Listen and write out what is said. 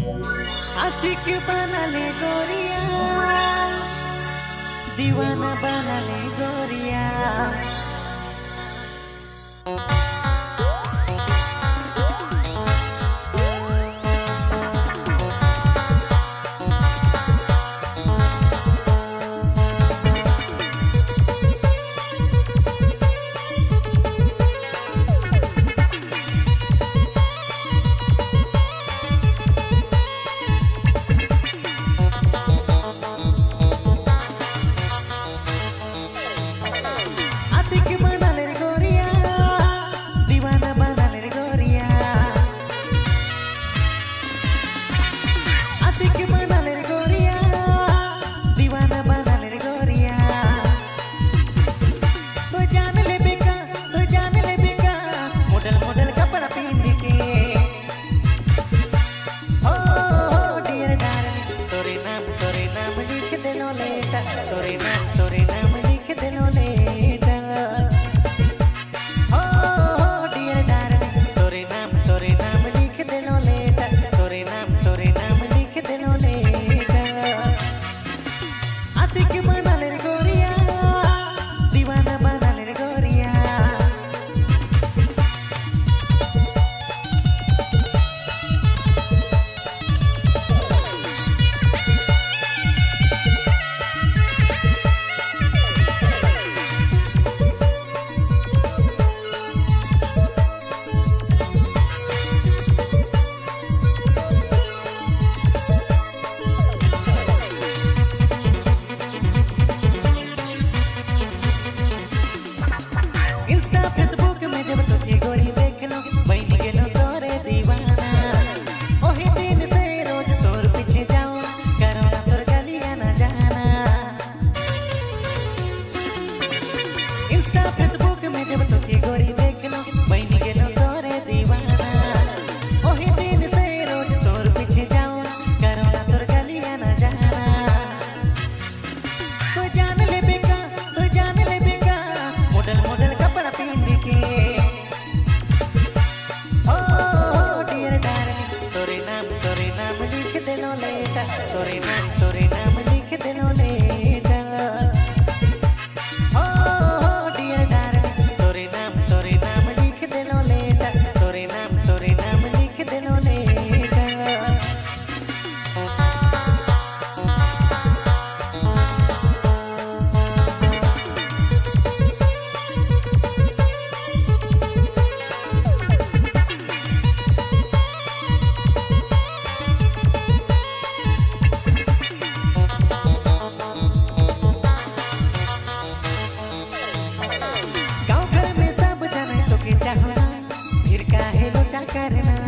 आशिक बना ले गोरिया, दीवाना बना ले गोरिया। तोरे नाम लिख देलो लेटर, ओ डियर डार्लिंग, तोरे नाम लिख देलो लेटर, तोरे नाम लिख देलो लेटर। आशिक बना ले रे गोरिया, दीवाना बना ले रे गोरिया। इंस्टा फेसबुक में जब तुझे गोरी देख लो, बन गेलो तोरे दीवाना। ओही दिन से रोज तोर पीछे जाऊं, करो ना तोर गलियां ना जाना। इंस्टा फेसबुक में जब तुझे गोरी देख लो, बन गेलो तोरे दीवाना। ओही दिन से रोज तोर पीछे जाऊं, करो ना तोर गलियां ना जाना। तो जान ले बेका, तो जान ले बेका, मॉडल मॉडल कपड़ा पहन के। ओ डियर डार्लिंग, तोरे नाम लिख देलो लेटर, तोरे नाम लिख देलो लेटर। ओ डियर डार्लिंग, तोरे नाम लिख देलो लेटर, तोरे नाम लिख देलो लेटर। गाँव घर में सब जाने तो के चाहना, फिर काहे लोचा करना।